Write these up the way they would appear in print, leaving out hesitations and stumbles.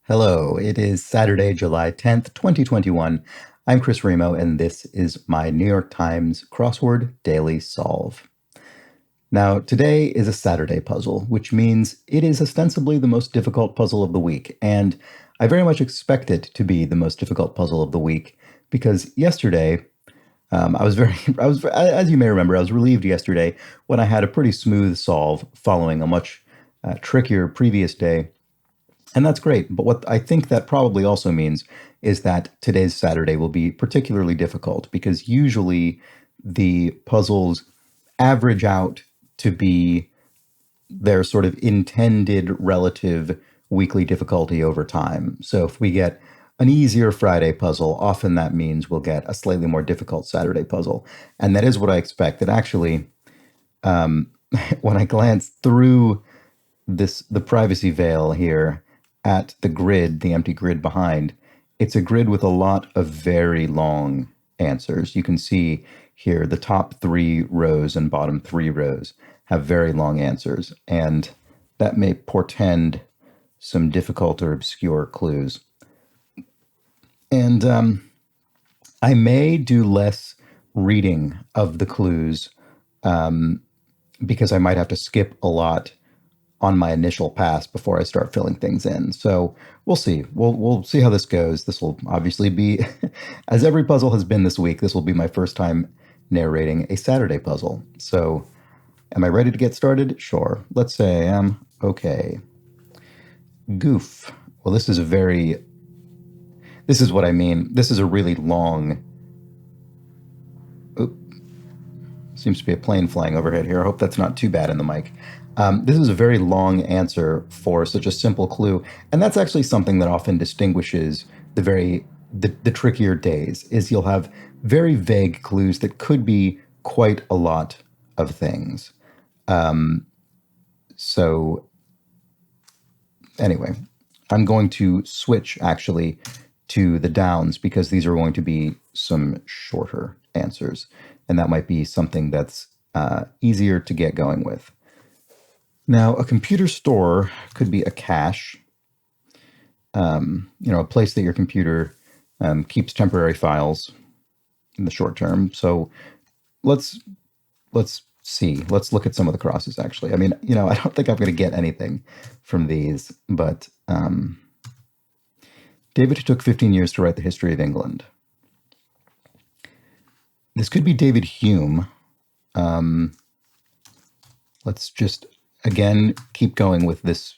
Hello, it is Saturday, July 10th, 2021. I'm Chris Remo, and this is my New York Times Crossword Daily Solve. Now, today is a Saturday puzzle, which means it is ostensibly the most difficult puzzle of the week, and I very much expect it to be the most difficult puzzle of the week because yesterday, as you may remember, I was relieved yesterday when I had a pretty smooth solve following a much trickier previous day. And that's great. But what I think that probably also means is that today's Saturday will be particularly difficult because usually the puzzles average out to be their sort of intended relative weekly difficulty over time. So if we get an easier Friday puzzle, often that means we'll get a slightly more difficult Saturday puzzle. And that is what I expect. That actually, when I glance through the privacy veil here at the grid, the empty grid behind, it's a grid with a lot of very long answers. You can see here the top 3 rows and bottom 3 rows have very long answers, and that may portend some difficult or obscure clues. And I may do less reading of the clues because I might have to skip a lot on my initial pass before I start filling things in. So we'll see. We'll see how this goes. This will obviously be, as every puzzle has been this week, this will be my first time narrating a Saturday puzzle. So am I ready to get started? Sure. Let's say I am. Okay. Goof. Well, this is what I mean. This is a really long, seems to be a plane flying overhead here. I hope that's not too bad in the mic. This is a very long answer for such a simple clue, and that's actually something that often distinguishes the trickier days. Is you'll have very vague clues that could be quite a lot of things. So anyway, I'm going to switch actually to the downs because these are going to be some shorter answers, and that might be something that's easier to get going with. Now, a computer store could be a cache, a place that your computer keeps temporary files in the short term. So let's see. Let's look at some of the crosses, actually. I mean, I don't think I'm going to get anything from these, but David, who took 15 years to write the history of England. This could be David Hume. Let's just again keep going with this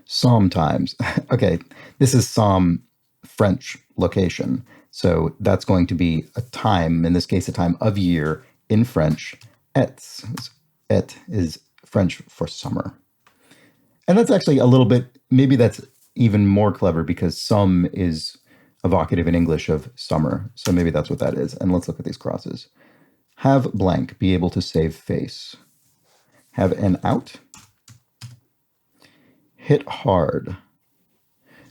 Psalm times. Okay, this is Psalm French location. So that's going to be a time, in this case, a time of year in French. Et is French for summer. And that's actually a little bit, maybe that's even more clever because some is evocative in English of summer. So maybe that's what that is. And let's look at these crosses. Have blank, be able to save face. Have an out. Hit hard.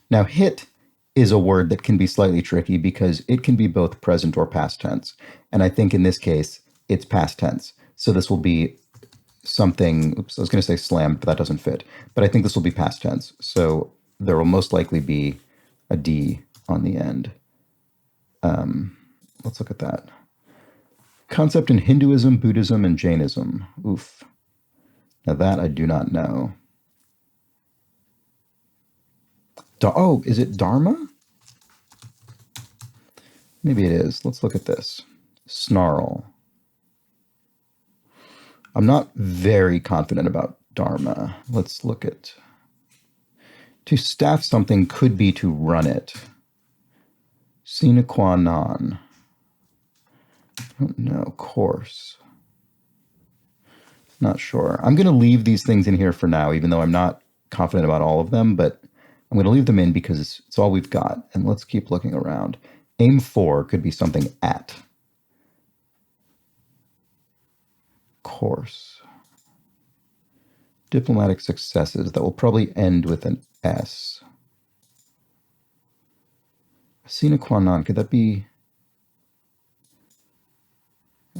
Now, hit is a word that can be slightly tricky because it can be both present or past tense. And I think in this case, it's past tense. So this will be something, oops, I was going to say slammed, but that doesn't fit. But I think this will be past tense. So there will most likely be a D on the end. Let's look at that. Concept in Hinduism, Buddhism, and Jainism. Oof. Now that I do not know. Oh, is it Dharma? Maybe it is. Let's look at this. Snarl. I'm not very confident about Dharma. Let's look at... To staff something could be to run it. Sine qua non. I don't know. Course. Not sure. I'm going to leave these things in here for now, even though I'm not confident about all of them, but I'm going to leave them in because it's all we've got. And let's keep looking around. Aim for could be something at. Course. Diplomatic successes. That will probably end with an S. Sine qua non. Could that be...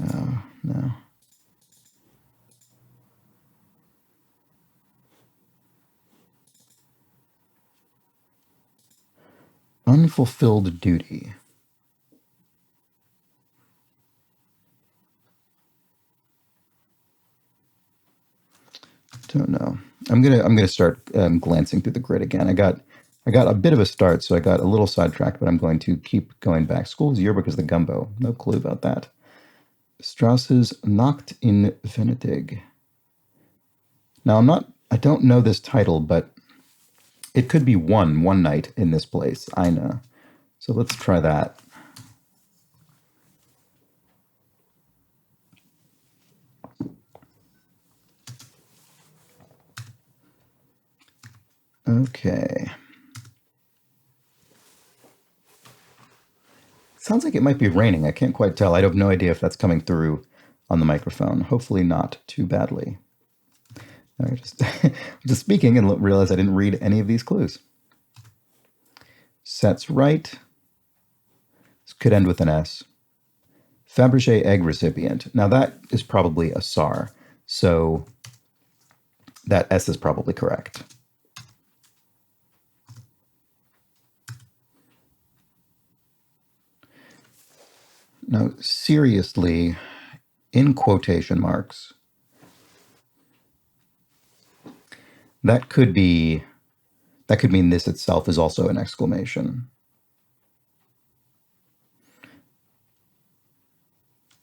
Oh, no. Unfulfilled duty. Don't know. I'm gonna start glancing through the grid again. I got a bit of a start, so I got a little sidetracked, but I'm going to keep going back. School's yearbook is the gumbo. No clue about that. Strauss's Nacht in Venedig. Now I don't know this title, but it could be one night in this place, Eine. So let's try that. Okay. Sounds like it might be raining. I can't quite tell. I have no idea if that's coming through on the microphone. Hopefully not too badly. I just speaking and realized I didn't read any of these clues. Sets right. This could end with an S. Fabergé egg recipient. Now that is probably a SAR, so that S is probably correct. Now, seriously, in quotation marks, that could mean this itself is also an exclamation.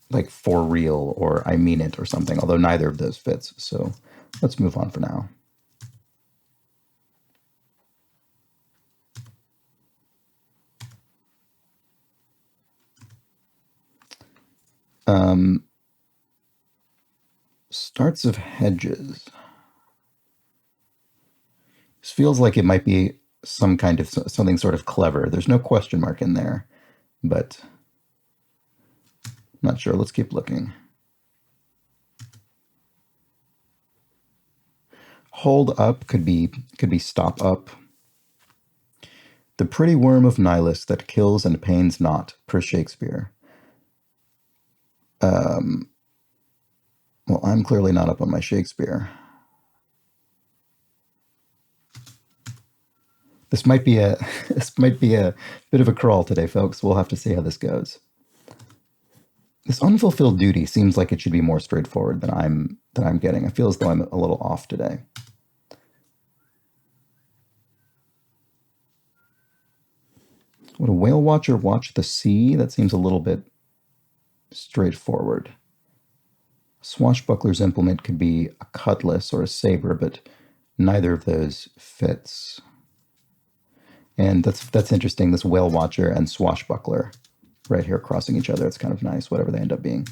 Like for real or I mean it or something, although neither of those fits. So let's move on for now. Starts of hedges. This feels like it might be some kind of something sort of clever. There's no question mark in there, but I'm not sure. Let's keep looking. Hold up could be stop up. The pretty worm of Nihilus that kills and pains not, per Shakespeare. Well, I'm clearly not up on my Shakespeare. This might be a bit of a crawl today, folks. We'll have to see how this goes. This unfulfilled duty seems like it should be more straightforward than I'm getting. I feel as though I'm a little off today. Would a whale watcher watch the sea? That seems a little bit straightforward. Swashbuckler's implement could be a cutlass or a saber, but neither of those fits. And that's interesting, this whale watcher and swashbuckler right here crossing each other. It's kind of nice, whatever they end up being.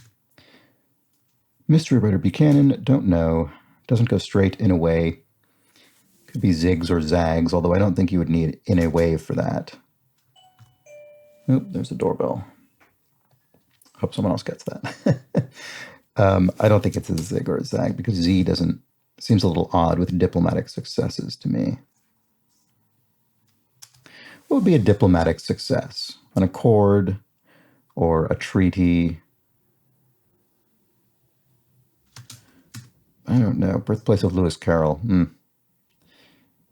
Mystery Writer Buchanan, don't know. Doesn't go straight in a way. Could be zigs or zags, although I don't think you would need in a wave for that. Oop, there's a doorbell. Hope someone else gets that. I don't think it's a zig or a zag because Z seems a little odd with diplomatic successes to me. What would be a diplomatic success? An accord or a treaty? I don't know. Birthplace of Lewis Carroll.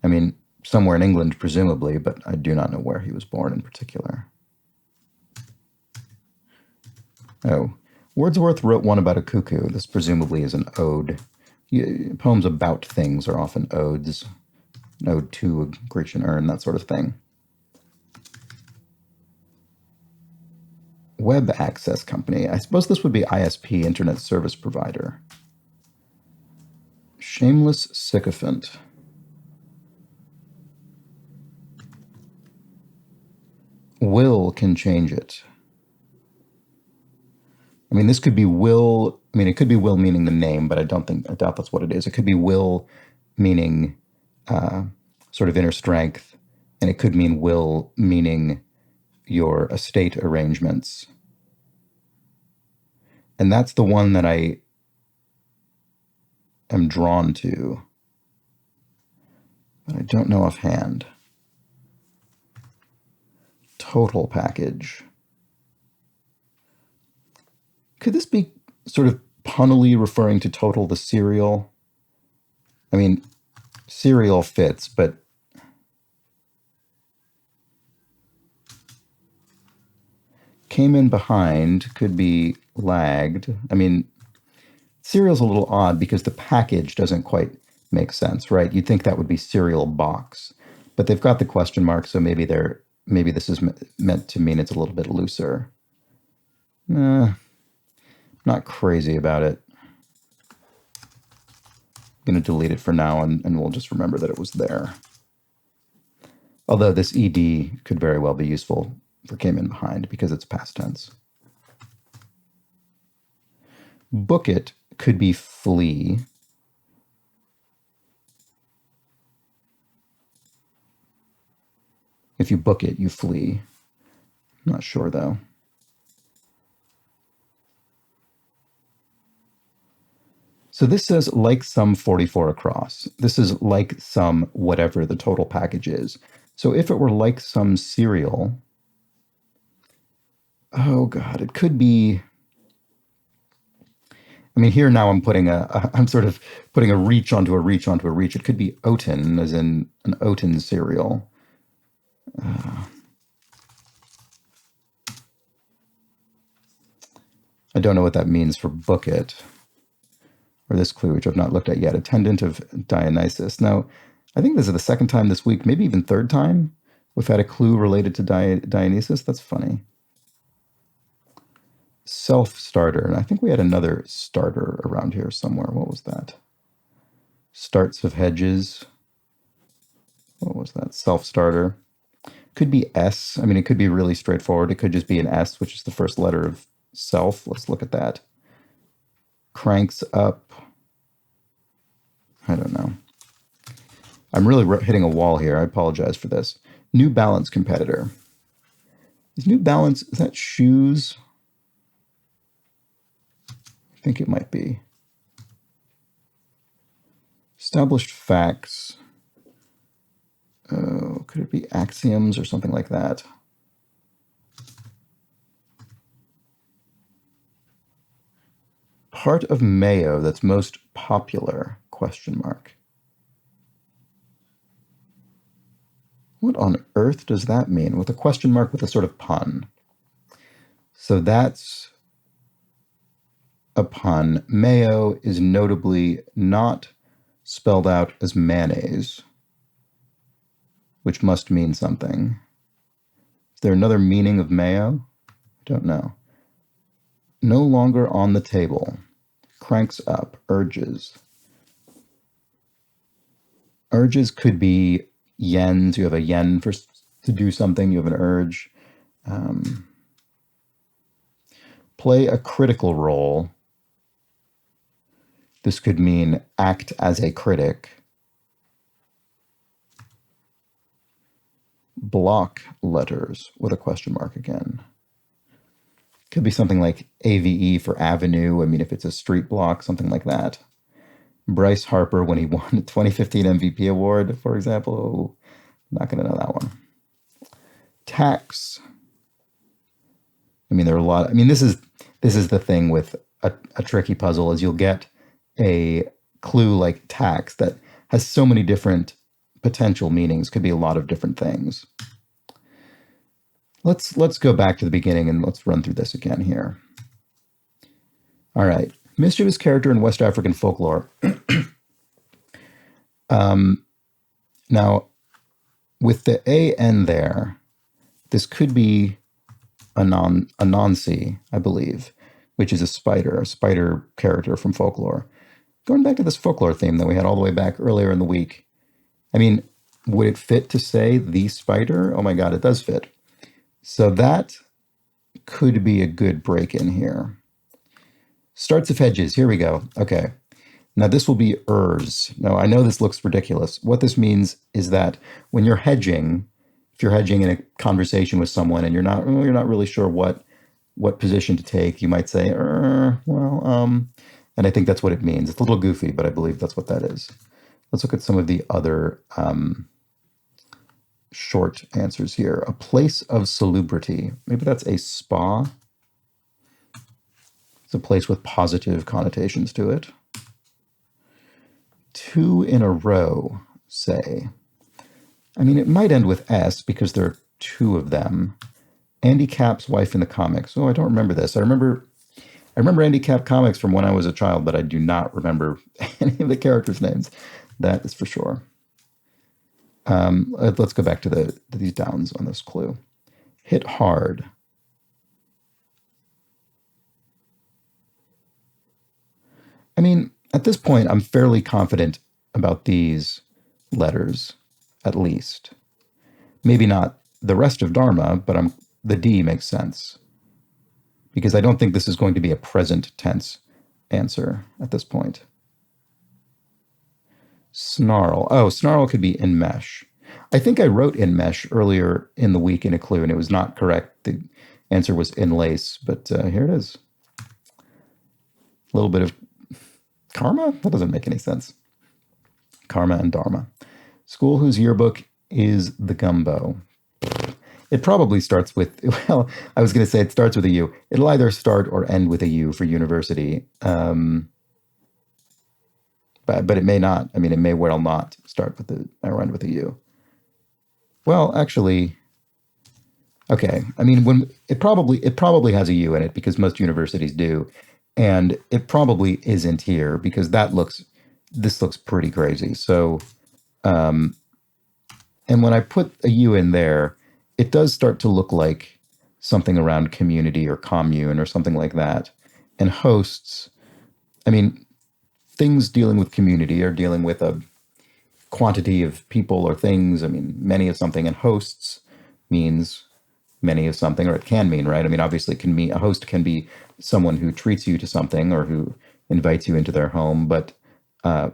I mean, somewhere in England, presumably, but I do not know where he was born in particular. Oh, Wordsworth wrote one about a cuckoo. This presumably is an ode. Poems about things are often odes. An ode to a Grecian urn, that sort of thing. Web Access Company. I suppose this would be ISP, Internet Service Provider. Shameless Sycophant. Will can change it. I mean, this could be will. I mean, it could be will meaning the name, but I doubt that's what it is. It could be will meaning sort of inner strength, and it could mean will meaning your estate arrangements. And that's the one that I am drawn to, but I don't know offhand. Total package. Could this be sort of punnily referring to Total the cereal? I mean, cereal fits, but came in behind could be lagged. I mean, cereal's a little odd because the package doesn't quite make sense, right? You'd think that would be cereal box, but they've got the question mark, so maybe this is meant to mean it's a little bit looser. Not crazy about it. I'm going to delete it for now, and we'll just remember that it was there. Although this ed could very well be useful for came in behind because it's past tense. Book it could be flee. If you book it, you flee. I'm not sure, though. So this says like some 44 across. This is like some whatever the total package is. So if it were like some cereal, oh God, it could be. I mean, here now I'm sort of putting a reach onto a reach onto a reach. It could be oaten, as in an oaten cereal. I don't know what that means for book it, or this clue, which I've not looked at yet. Attendant of Dionysus. Now, I think this is the second time this week, maybe even third time, we've had a clue related to Dionysus. That's funny. Self-starter. And I think we had another starter around here somewhere. What was that? Starts of hedges. What was that? Self-starter. Could be S. I mean, it could be really straightforward. It could just be an S, which is the first letter of self. Let's look at that. Cranks up. I don't know. I'm really hitting a wall here. I apologize for this. New Balance competitor. Is New Balance, is that shoes? I think it might be. Established facts. Oh, could it be axioms or something like that? Part of mayo that's most popular, question mark. What on earth does that mean? With a question mark with a sort of pun. So that's a pun. Mayo is notably not spelled out as mayonnaise, which must mean something. Is there another meaning of mayo? I don't know. No longer on the table. Cranks up. Urges. Urges could be yens. You have a yen to do something. You have an urge. Play a critical role. This could mean act as a critic. Block letters with a question mark again. Could be something like AVE for avenue. I mean, if it's a street block, something like that. Bryce Harper when he won the 2015 MVP award, for example. Oh, not going to know that one. Tax. I mean, there are a lot. I mean, this is the thing with a tricky puzzle is you'll get a clue like tax that has so many different potential meanings. Could be a lot of different things. Let's go back to the beginning and let's run through this again here. All right. Mischievous character in West African folklore. Now, with the AN there, this could be Anansi, I believe, which is a spider character from folklore. Going back to this folklore theme that we had all the way back earlier in the week. I mean, would it fit to say the spider? Oh my God, it does fit. So that could be a good break in here. Starts of hedges. Here we go. Okay. Now this will be ers. Now I know this looks ridiculous. What this means is that when you're hedging, if you're hedging in a conversation with someone and you're not really sure what position to take, you might say, and I think that's what it means. It's a little goofy, but I believe that's what that is. Let's look at some of the other short answers here. A place of salubrity. Maybe that's a spa. It's a place with positive connotations to it. 2 in a row, say. I mean, it might end with S because there are 2 of them. Andy Capp's wife in the comics. Oh, I don't remember this. I remember Andy Capp comics from when I was a child, but I do not remember any of the characters' names. That is for sure. Let's go back to these downs on this clue. Hit hard. I mean, at this point, I'm fairly confident about these letters, at least. Maybe not the rest of Dharma, but the D makes sense. Because I don't think this is going to be a present tense answer at this point. Snarl. Oh, snarl could be enmesh. I think I wrote enmesh earlier in the week in a clue, and it was not correct. The answer was enlace, but here it is. A little bit of karma? That doesn't make any sense. Karma and dharma. School whose yearbook is the gumbo. It probably starts with, well, I was going to say it starts with a U. It'll either start or end with a U for university. But it may not. I mean, it may well not start with or end with a U. Well, actually, okay. I mean, when it probably has a U in it because most universities do, and it probably isn't here because this looks pretty crazy. So, and when I put a U in there, it does start to look like something around community or commune or something like that. And hosts, I mean, things dealing with community are dealing with a quantity of people or things. I mean, many of something, and hosts means many of something, or it can mean, right? I mean, obviously, it can mean a host can be someone who treats you to something or who invites you into their home, but a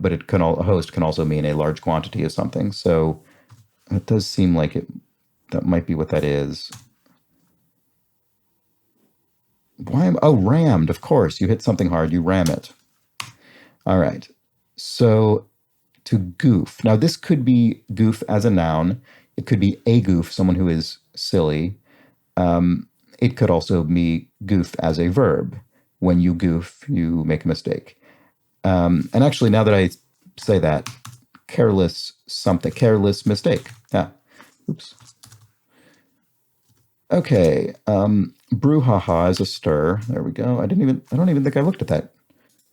host can also mean a large quantity of something. So it does seem like that might be what that is. Rammed, of course. You hit something hard, you ram it. All right. So to goof. Now, this could be goof as a noun. It could be a goof, someone who is silly. It could also be goof as a verb. When you goof, you make a mistake. And actually, now that I say that, careless mistake. Yeah. Oops. Okay. Brouhaha is a stir. There we go. I don't even think I looked at that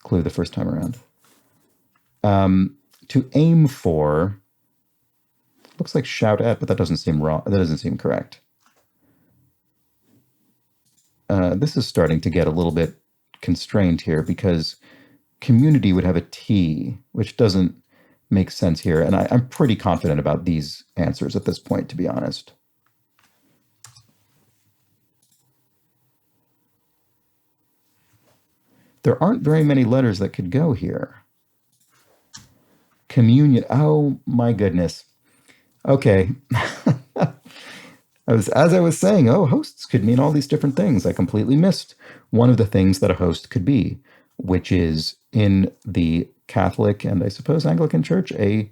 clue the first time around. To aim for looks like shout at, but that doesn't seem wrong. That doesn't seem correct. This is starting to get a little bit constrained here because community would have a T, which doesn't make sense here. And I'm pretty confident about these answers at this point, to be honest. There aren't very many letters that could go here. Communion. Oh my goodness. Okay. As I was saying, hosts could mean all these different things. I completely missed one of the things that a host could be, which is in the Catholic and I suppose Anglican Church, a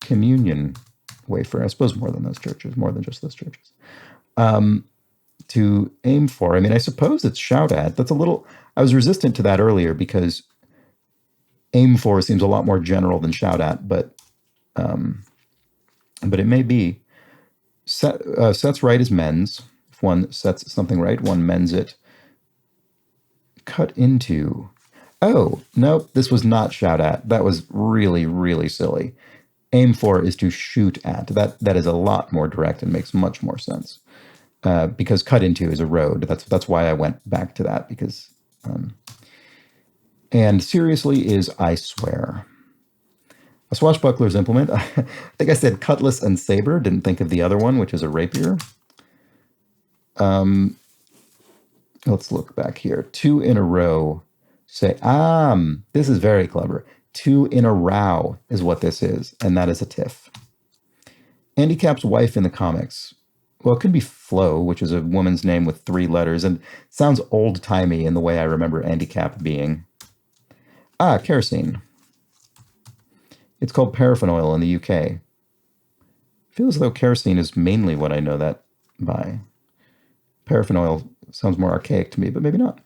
communion wafer. I suppose more than those churches, more than just those churches. To aim for, I mean, I suppose it's shout at. I was resistant to that earlier because aim for seems a lot more general than shout at, but it may be. Sets right is mends. If one sets something right, one mends it. Cut into. Oh, nope, this was not shout at. That was really, really silly. Aim for is to shoot at. That is a lot more direct and makes much more sense. Because cut into is a road. That's why I went back to that because. And seriously is I swear. A swashbuckler's implement. I think I said cutlass and saber. Didn't think of the other one, which is a rapier. Let's look back here. 2 in a row. Say, this is very clever. 2 in a row is what this is, and that is a tiff. Andy Capp's wife in the comics. Well, it could be Flo, which is a woman's name with 3 letters, and sounds old-timey in the way I remember Andy Capp being. Kerosene. It's called paraffin oil in the UK. I feel as though kerosene is mainly what I know that by. Paraffin oil sounds more archaic to me, but maybe not.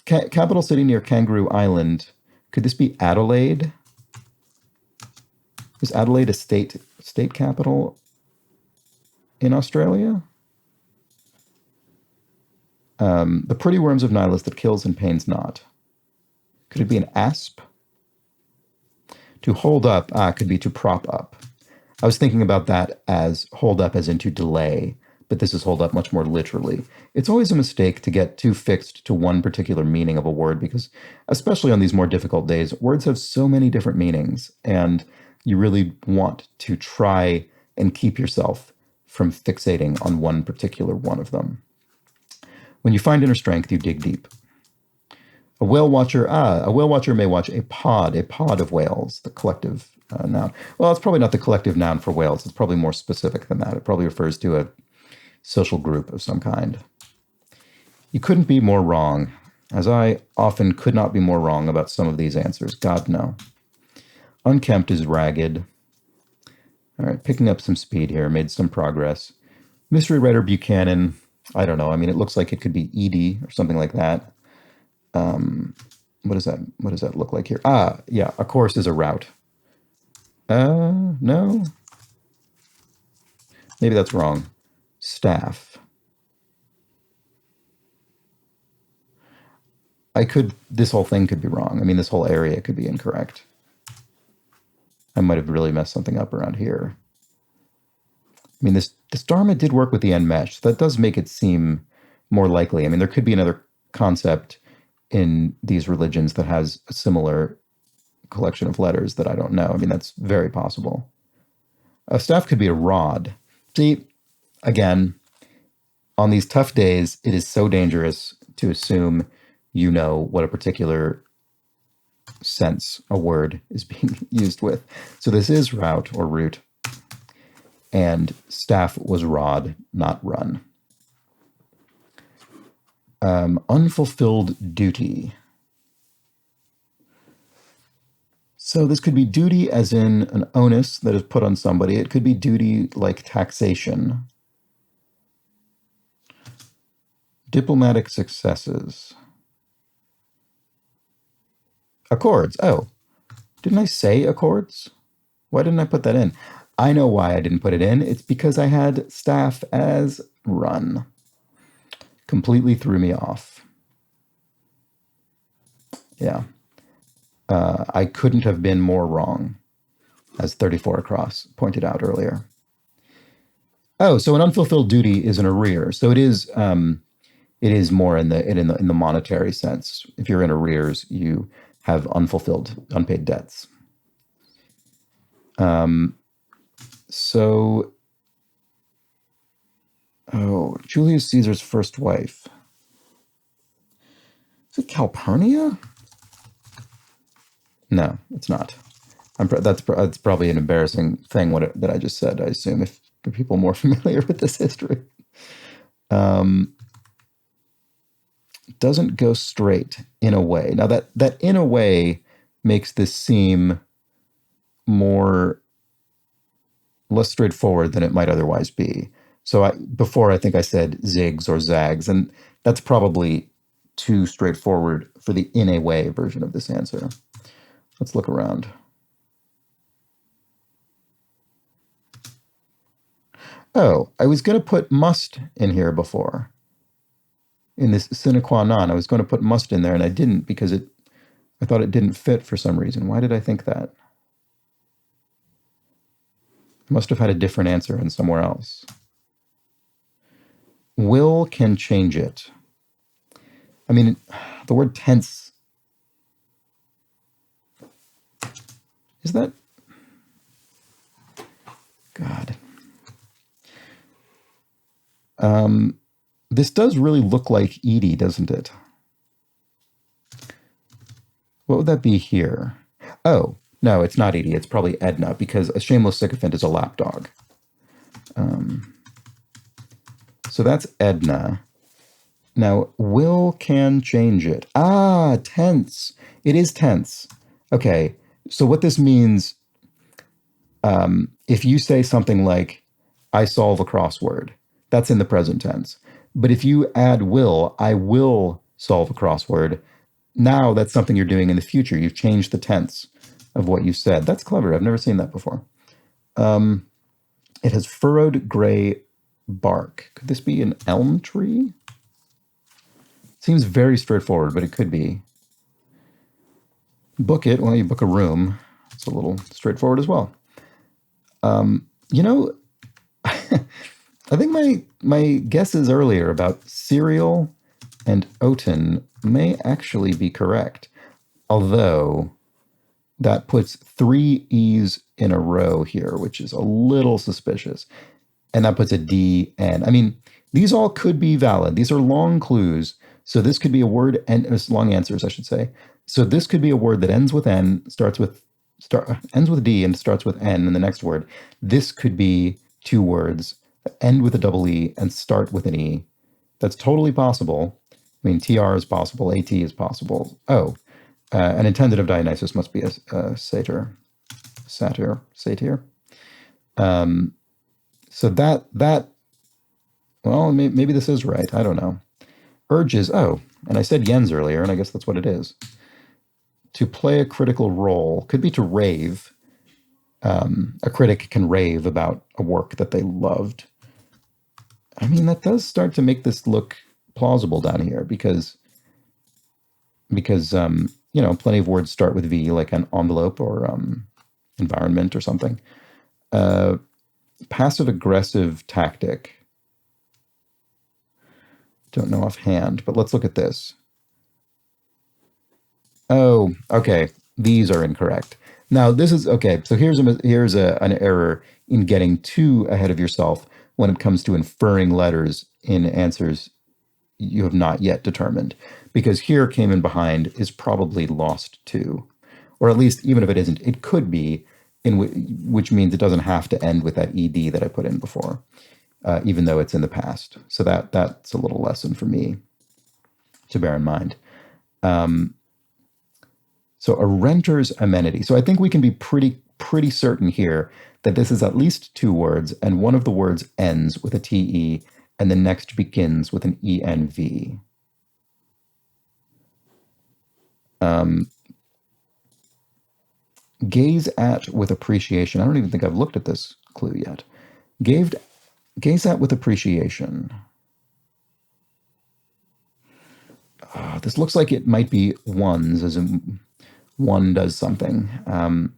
Capital city near Kangaroo Island. Could this be Adelaide? Is Adelaide a state capital in Australia? The pretty worms of Nihilus that kills and pains not. Could it be an asp? To hold up, could be to prop up. I was thinking about that as hold up as in to delay, but this is hold up much more literally. It's always a mistake to get too fixed to one particular meaning of a word because, especially on these more difficult days, words have so many different meanings, and you really want to try and keep yourself from fixating on one particular one of them. When you find inner strength, you dig deep. A whale watcher may watch a pod of whales, the collective noun. Well, it's probably not the collective noun for whales. It's probably more specific than that. It probably refers to a social group of some kind. You couldn't be more wrong, as I often could not be more wrong about some of these answers. God, no. Unkempt is ragged. All right, picking up some speed here, made some progress. Mystery writer Buchanan, I don't know. I mean, it looks like it could be Edie or something like that. What does that look like here? Yeah, a course is a route. No. Maybe that's wrong. Staff. This whole thing could be wrong. I mean, this whole area could be incorrect. I might have really messed something up around here. I mean, this Dharma did work with the end mesh. So that does make it seem more likely. I mean, there could be another concept in these religions that has a similar collection of letters that I don't know. I mean, that's very possible. A staff could be a rod. See, again, on these tough days, it is so dangerous to assume you know what a particular sense a word is being used with. So this is route or root, and staff was rod, not run. Unfulfilled duty. So this could be duty as in an onus that is put on somebody. It could be duty like taxation. Diplomatic successes. Accords. Oh, didn't I say accords? Why didn't I put that in? I know why I didn't put it in. It's because I had staff as run. Completely threw me off. Yeah. I couldn't have been more wrong, as 34 across pointed out earlier. Oh, so an unfulfilled duty is an arrear. So it is more in the monetary sense. If you're in arrears, you have unpaid debts. Julius Caesar's first wife. Is it Calpurnia? No, it's not. That's probably an embarrassing thing that I just said, I assume, if people more familiar with this history. Doesn't go straight in a way. Now that in a way makes this seem less straightforward than it might otherwise be. So before I think I said zigs or zags, and that's probably too straightforward for the in a way version of this answer. Let's look around. Oh, I was going to put must in here before. In this sine qua non, I was going to put must in there, and I didn't because I thought it didn't fit for some reason. Why did I think that? I must have had a different answer in somewhere else. Will can change it. I mean, the word tense. Is that? God. This does really look like Edie, doesn't it? What would that be here? Oh, no, it's not Edie. It's probably Edna, because a shameless sycophant is a lapdog. So that's Edna. Now, will can change it. Tense. It is tense. Okay, so what this means, if you say something like, I solve a crossword, that's in the present tense. But if you add will, I will solve a crossword, now that's something you're doing in the future. You've changed the tense of what you said. That's clever. I've never seen that before. It has furrowed gray bark. Could this be an elm tree? Seems very straightforward, but it could be. Book it. Well, you book a room. It's a little straightforward as well. You know, I think my guesses earlier about cereal and oaten may actually be correct, although that puts 3 E's in a row here, which is a little suspicious. And that puts a D and I mean, these all could be valid. These are long clues. So this could be a word and long answers, I should say. So this could be a word that ends with N, ends with D and starts with N in the next word. This could be 2 words that end with a double E and start with an E. That's totally possible. I mean, TR is possible, AT is possible. Oh, an intended of Dionysus must be a satyr. Satyr. So that well, maybe this is right. I don't know. Urges, oh, and I said yens earlier, and I guess that's what it is. To play a critical role could be to rave. A critic can rave about a work that they loved. I mean, that does start to make this look plausible down here because plenty of words start with V, like an envelope or environment or something. Passive aggressive tactic. Don't know offhand, but let's look at this. Oh, okay. These are incorrect. Now this is okay. So here's an error in getting too ahead of yourself when it comes to inferring letters in answers you have not yet determined, because here came in behind is probably lost too, or at least even if it isn't, it could be which means it doesn't have to end with that ed that I put in before, even though it's in the past. So that's a little lesson for me to bear in mind. So a renter's amenity. So I think we can be pretty certain here that this is at least 2 words, and one of the words ends with a TE, and the next begins with an ENV. Gaze at with appreciation. I don't even think I've looked at this clue yet. Gaze at with appreciation. This looks like it might be ones, as in one does something. I'm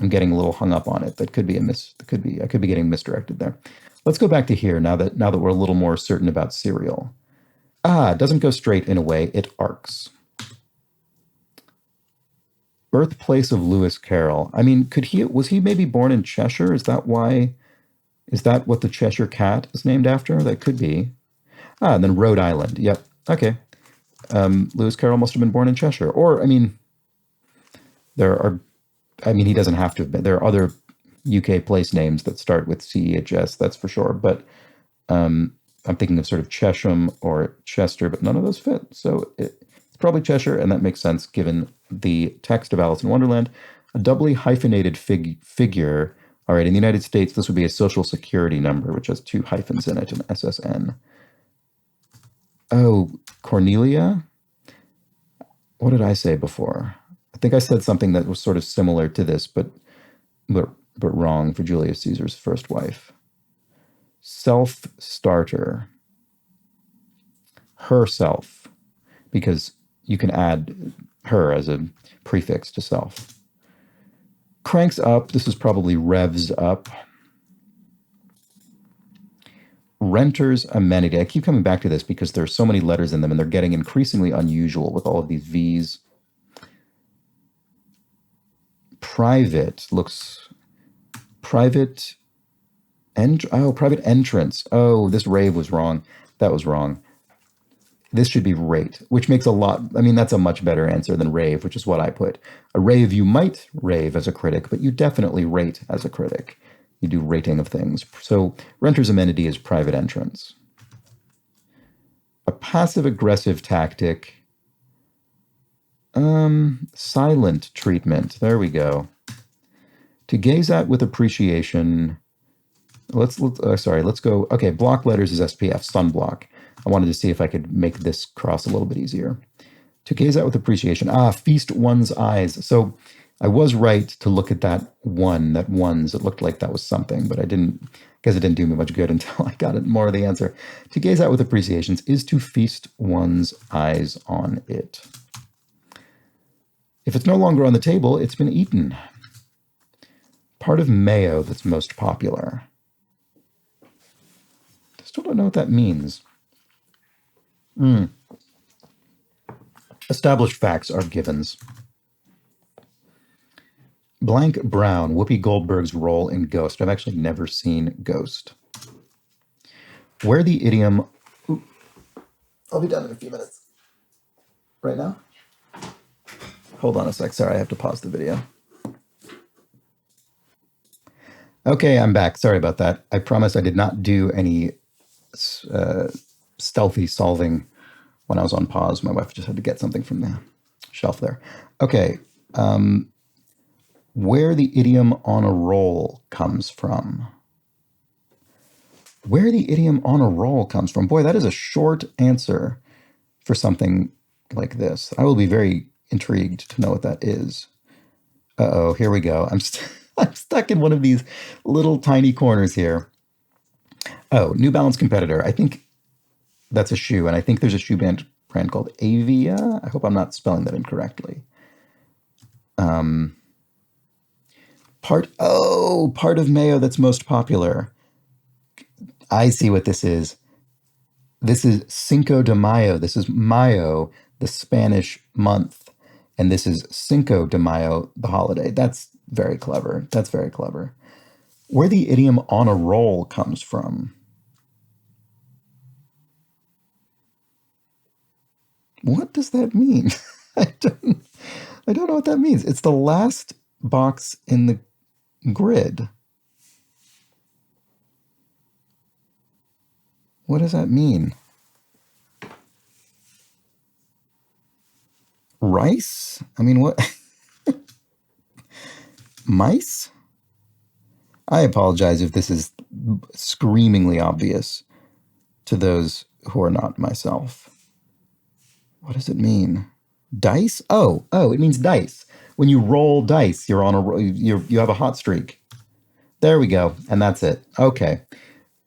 getting a little hung up on it. That could be I could be getting misdirected there. Let's go back to here now that we're a little more certain about cereal. It doesn't go straight in a way, it arcs. Birthplace of Lewis Carroll. I mean, was he maybe born in Cheshire? Is that what the Cheshire Cat is named after? That could be. And then Rhode Island. Yep. Okay. Lewis Carroll must have been born in Cheshire. Or, I mean, he doesn't have to have been. There are other UK place names that start with CEHS, that's for sure. But I'm thinking of sort of Chesham or Chester, but none of those fit. So it's probably Cheshire, and that makes sense given the text of Alice in Wonderland. A doubly hyphenated figure. All right, in the United States, this would be a social security number, which has 2 hyphens in it, an SSN. Oh, Cornelia? What did I say before? I think I said something that was sort of similar to this, but wrong for Julius Caesar's first wife. Self-starter. Herself, because you can add her as a prefix to self. Cranks up. This is probably revs up. Renter's amenity. I keep coming back to this because there's so many letters in them and they're getting increasingly unusual with all of these V's. Private looks private. Private entrance. Oh, this rave was wrong. That was wrong. This should be rate, which makes a lot. I mean, that's a much better answer than rave, which is what I put. A rave, you might rave as a critic, but you definitely rate as a critic. You do rating of things. So renter's amenity is private entrance. A passive-aggressive tactic. Silent treatment. There we go. To gaze at with appreciation. Let's go. Okay, block letters is SPF, sunblock. I wanted to see if I could make this cross a little bit easier. To gaze at with appreciation. Feast one's eyes. So I was right to look at that ones. It looked like that was something, but I didn't, because it didn't do me much good until I got it more of the answer. To gaze at with appreciations is to feast one's eyes on it. If it's no longer on the table, it's been eaten. Part of mayo that's most popular. Still don't know what that means. Established facts are givens. Blank Brown, Whoopi Goldberg's role in Ghost. I've actually never seen Ghost. Where the idiom... Ooh, I'll be done in a few minutes. Right now? Hold on a sec. Sorry, I have to pause the video. Okay, I'm back. Sorry about that. I promise I did not do any stealthy solving when I was on pause. My wife just had to get something from the shelf there. Okay. Where the idiom on a roll comes from. Where the idiom on a roll comes from. Boy, that is a short answer for something like this. I will be very intrigued to know what that is. Uh-oh, here we go. I'm stuck in one of these little tiny corners here. Oh, New Balance competitor. I think that's a shoe, and I think there's a shoe brand called Avia. I hope I'm not spelling that incorrectly. Part of mayo that's most popular. I see what this is. This is Cinco de Mayo. This is Mayo, the Spanish month. And this is Cinco de Mayo, the holiday. That's very clever. That's very clever. Where the idiom on a roll comes from. What does that mean? I don't know what that means. It's the last box in the grid. What does that mean? Rice? I mean, what? Mice? I apologize if this is screamingly obvious to those who are not myself. What does it mean? Dice? Oh, it means dice. When you roll dice, you're on a you have a hot streak. There we go, and that's it. Okay.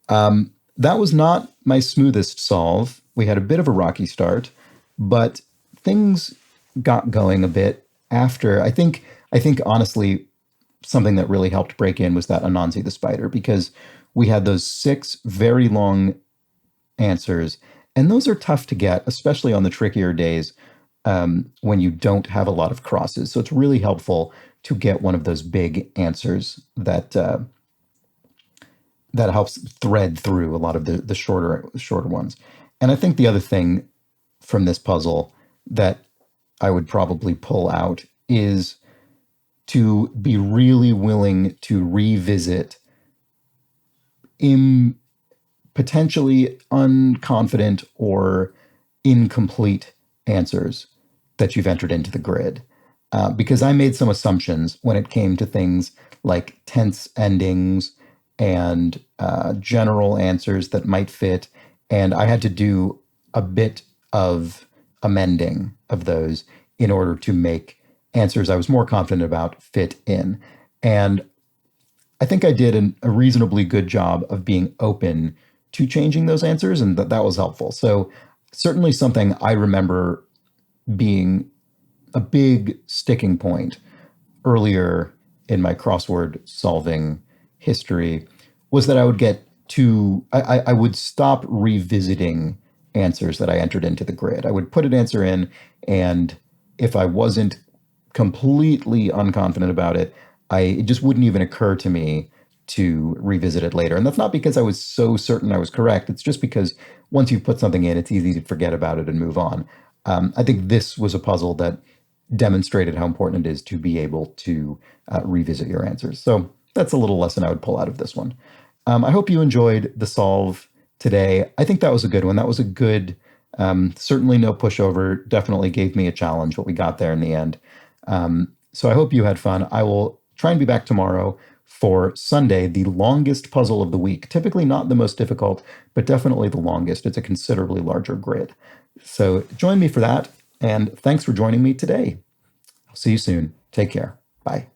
That was not my smoothest solve. We had a bit of a rocky start, but things got going a bit after. I think honestly, something that really helped break in was that Anansi the spider, because we had those 6 very long answers, and those are tough to get, especially on the trickier days when you don't have a lot of crosses. So it's really helpful to get one of those big answers that helps thread through a lot of the shorter ones. And I think the other thing from this puzzle that I would probably pull out is to be really willing to revisit potentially unconfident or incomplete answers that you've entered into the grid. Because I made some assumptions when it came to things like tense endings and general answers that might fit. And I had to do a bit of amending of those in order to make answers I was more confident about fit in. And I think I did a reasonably good job of being open to changing those answers, and that was helpful. So certainly something I remember being a big sticking point earlier in my crossword solving history was that I would get to, I would stop revisiting answers that I entered into the grid. I would put an answer in, and if I wasn't completely unconfident about it, it just wouldn't even occur to me to revisit it later. And that's not because I was so certain I was correct. It's just because once you put something in, it's easy to forget about it and move on. I think this was a puzzle that demonstrated how important it is to be able to revisit your answers. So that's a little lesson I would pull out of this one. I hope you enjoyed the solve today. I think that was a good one. That was a good, certainly no pushover, definitely gave me a challenge, but we got there in the end. So I hope you had fun. I will try and be back tomorrow for Sunday, the longest puzzle of the week. Typically not the most difficult, but definitely the longest. It's a considerably larger grid. So join me for that, and thanks for joining me today. I'll see you soon. Take care. Bye. Bye.